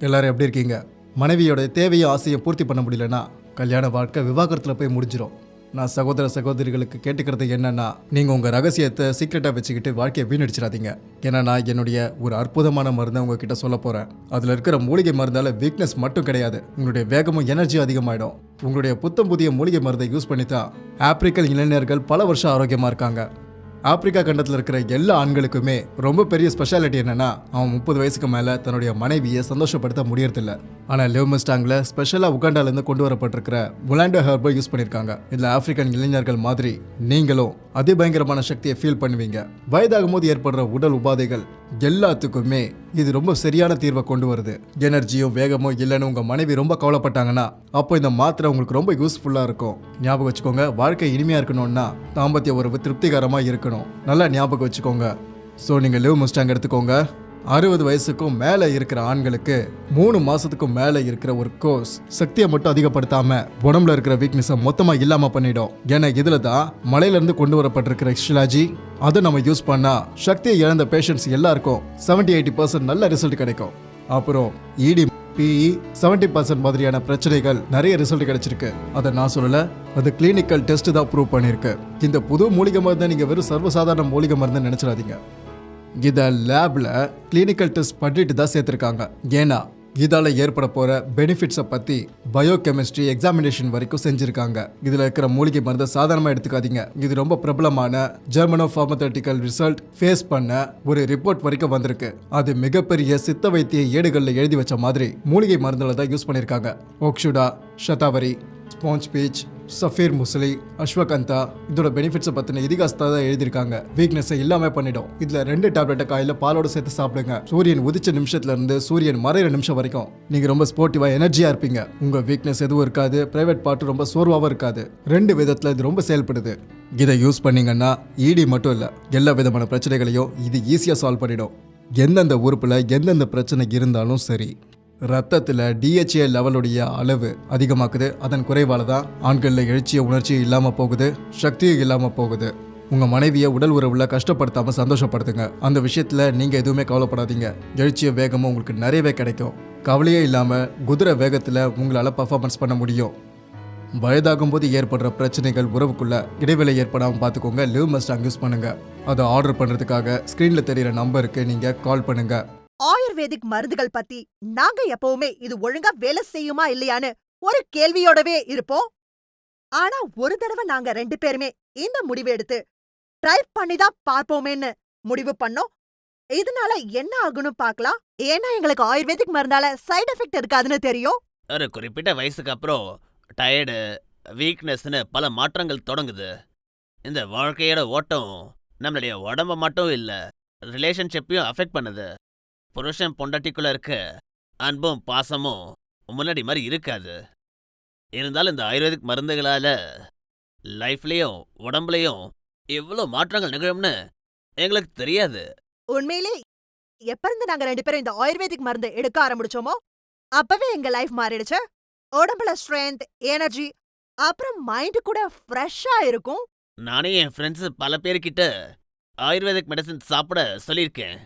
எல்லாரும் எப்படி இருக்கீங்க? மனைவியோட தேவையும் ஆசையை பூர்த்தி பண்ண முடியலன்னா கல்யாண வாழ்க்கை விவாகரத்தில் போய் முடிஞ்சிடும். நான் சகோதர சகோதரிகளுக்கு கேட்டுக்கிறது என்னன்னா, நீங்கள் உங்கள் ரகசியத்தை சீக்ரெட்டாக வச்சுக்கிட்டு வாழ்க்கையை வீணடிச்சிடாதீங்க. ஏன்னா நான் என்னுடைய ஒரு அற்புதமான மருந்தை உங்ககிட்ட சொல்ல போகிறேன். அதில் இருக்கிற மூலிகை மருந்தால் வீக்னஸ் மட்டும் கிடையாது, உங்களுடைய வேகமும் எனர்ஜி அதிகமாகிடும். உங்களுடைய புத்தம் புதிய மூலிகை மருந்தை யூஸ் பண்ணி தான் ஆப்பிரிக்கன் இளைஞர்கள் பல வருஷம் ஆரோக்கியமாக இருக்காங்க. ஆப்பிரிக்கா கண்டத்தில் இருக்கிற எல்லா ஆண்களுக்குமே ரொம்ப பெரிய ஸ்பெஷாலிட்டி என்னன்னா, அவன் 30 வயசுக்கு மேலே தன்னுடைய மனைவியை சந்தோஷப்படுத்த முடியறதில்ல. ஆனால் லிவ் மஸ்டாங்கில் ஸ்பெஷலாக உகாண்டாலேருந்து கொண்டு வரப்பட்டிருக்கிற முலாண்டோ ஹெர்பை யூஸ் பண்ணியிருக்காங்க. இதில் ஆப்பிரிக்கன் இளைஞர்கள் மாதிரி நீங்களும் அதிபயங்கரமான சக்தியை ஃபீல் பண்ணுவீங்க. வயதாகும் போது ஏற்படுற உடல் உபாதைகள் எல்லாத்துக்குமே இது ரொம்ப சரியான தீர்வை கொண்டு வருது. எனர்ஜியும் வேகமும் இல்லைன்னு உங்கள் மனைவி ரொம்ப கவலைப்பட்டாங்கன்னா அப்போ இந்த மாத்திரை உங்களுக்கு ரொம்ப யூஸ்ஃபுல்லாக இருக்கும். ஞாபகம் வச்சுக்கோங்க, வாழ்க்கை இனிமையாக இருக்கணும்னா தாம்பத்திய உறவு திருப்திகரமாக இருக்கணும். நல்லா ஞாபகம் வச்சுக்கோங்க. ஸோ நீங்கள் லிவ் மஸ்டாங் எடுத்துக்கோங்க. 60 வயசுக்கும் மேலே இருக்கிற ஆண்களுக்கு 3 மாசத்துக்கும் மேலே இருக்கிற ஒரு கோர்ஸ் சக்தியை மட்டும் அதிகப்படுத்தாம உடம்புல இருக்கிற வீக்னஸை மொத்தமாக இல்லாமல் பண்ணிடும். ஏன்னா இதில் தான் மலையிலேருந்து கொண்டு வரப்பட்டிருக்கிற ஷிலாஜி. அதை நம்ம யூஸ் பண்ணா சக்தியை இழந்த பேஷண்ட்ஸ் எல்லாருக்கும் 70-80% நல்ல ரிசல்ட் கிடைக்கும். அப்புறம் இடி பிஇ 70% மாதிரியான பிரச்சனைகள் நிறைய ரிசல்ட் கிடைச்சிருக்கு. அதை நான் சொல்லல, அது கிளினிக்கல் டெஸ்ட் தான் ப்ரூவ் பண்ணியிருக்கு. இந்த புது மூலிகை மருந்தை நீங்கள் வெறும் சர்வசாதாரண மூலிகை மருந்து நினைச்சிடாதீங்க. இதை லேப்ல கிளினிக்கல் டெஸ்ட் பண்ணிட்டு தான் சேர்த்துருக்காங்க. ஏன்னா இதால ஏற்பட போற பெனிஃபிட்ஸை பத்தி பயோகெமிஸ்ட்ரி எக்ஸாமினேஷன் வரைக்கும் செஞ்சிருக்காங்க. இதுல இருக்கிற மூலிகை மருந்தை சாதாரணமா எடுத்துக்காதீங்க. இது ரொம்ப பிரபலமான ஜெர்மனோ பார்மசூட்டிக்கல் ரிசல்ட் ஃபேஸ் பண்ண ஒரு ரிப்போர்ட் வரைக்கும் வந்திருக்கு. அது மிகப்பெரிய சித்த வைத்திய ஏடுகளில் எழுதி வச்ச மாதிரி மூலிகை மருந்துல தான் யூஸ் பண்ணியிருக்காங்க. ஓக்ஷுடா, ஷதாவரி, ஸ்பாஞ்ச் பீச், சஃபீர் முஸ்லி, அஸ்வகந்தா இதோட பெனிஃபிட்ஸை பற்றின இதிகாசத்தை தான் எழுதியிருக்காங்க. வீக்னஸை இல்லாமல் பண்ணிடும். இதில் 2 டேப்லெட்டை காலையில் பாலோடு சேர்த்து சாப்பிடுங்க. சூரியன் உதிச்ச நிமிஷத்துல இருந்து சூரியன் மறையிற நிமிஷம் வரைக்கும் நீங்கள் ரொம்ப ஸ்போர்ட்டிவாக எனர்ஜியாக இருப்பீங்க. உங்கள் வீக்னஸ் எதுவும் இருக்காது, பிரைவேட் பார்ட்டு ரொம்ப சோர்வாகவும் இருக்காது. 2 விதத்தில் இது ரொம்ப செயல்படுது. இதை யூஸ் பண்ணீங்கன்னா இடி மட்டும் இல்லை, எல்லா விதமான பிரச்சனைகளையும் இது ஈஸியாக சால்வ் பண்ணிடும். எந்தெந்த உறுப்பில் எந்தெந்த பிரச்சனை இருந்தாலும் சரி. ரத்தத்தில் டிஹெச்ஏ லெவலுடைய அளவு அதிகமாக்குது. அதன் குறைவால தான் ஆண்களில் எழுச்சிய உணர்ச்சியும் இல்லாமல் போகுது, சக்தியும் இல்லாமல் போகுது. உங்கள் மனைவியை உடல் உறவில் கஷ்டப்படுத்தாமல் சந்தோஷப்படுத்துங்க. அந்த விஷயத்தில் நீங்கள் எதுவுமே கவலைப்படாதீங்க. எழுச்சிய வேகமும் உங்களுக்கு நிறையவே கிடைக்கும். கவலையே இல்லாமல் குதிரை வேகத்தில் உங்களால் பர்ஃபார்மன்ஸ் பண்ண முடியும். வயதாகும் போது ஏற்படுற பிரச்சனைகள் உறவுக்குள்ள இடைவேளை ஏற்படாமல் பார்த்துக்கோங்க. லிவ் மஸ்டாங் யூஸ் பண்ணுங்க. அதை ஆர்டர் பண்ணுறதுக்காக ஸ்க்ரீனில் தெரிகிற நம்பருக்கு நீங்கள் கால் பண்ணுங்க. ஆயுர்வேதிக் மருந்துகள் பத்தி நாங்க எப்பவுமே இது ஒழுங்கா வேலை செய்யுமா இல்லையான்னு ஒரு கேள்வியோடவே இருப்போம். ஆனா ஒரு தடவை நாங்க 2 பேருமே இந்த முடிவு எடுத்து ட்ரை பண்ணிதான் பார்ப்போமேன்னு முடிவு பண்ணோம். இதனால என்ன ஆகும்னு பார்க்கலாம். ஏன்னா எங்களுக்கு ஆயுர்வேதிக் மருந்தால சைடு எஃபெக்ட் இருக்காதுன்னு தெரியும். ஒரு குறிப்பிட்ட வயசுக்கு அப்புறம் டயர்டு, வீக்னஸ்னு பல மாற்றங்கள் தொடங்குது. இந்த வாழ்க்கையோட ஓட்டம் நம்மளுடைய உடம்ப மட்டும் இல்ல, ரிலேஷன்ஷிப்பையும் அஃபெக்ட் பண்ணுது. புருஷன் பொண்டாட்டிக்குள்ள இருக்க அன்பும் பாசமும் முன்னாடி மாதிரி இருக்காது. இருந்தாலும் இந்த ஆயுர்வேதிக் மருந்துகளால லைஃப்லயும் உடம்புலயும் எவ்வளோ மாற்றங்கள் நிகழும்னு எங்களுக்கு தெரியாது. உண்மையிலே எப்ப இருந்து நாங்க 2 பேரும் இந்த ஆயுர்வேதிக் மருந்து எடுக்க ஆரம்பிச்சோமோ அப்பவே எங்க லைஃப் மாறிடுச்சு. உடம்புல ஸ்ட்ரென்த், எனர்ஜி, அப்புறம் மைண்ட் கூட ஃப்ரெஷ்ஷா இருக்கும். நானே என் ஃப்ரெண்ட்ஸ் பல பேர்கிட்ட ஆயுர்வேதிக் மெடிசன் சாப்பிட சொல்லியிருக்கேன்.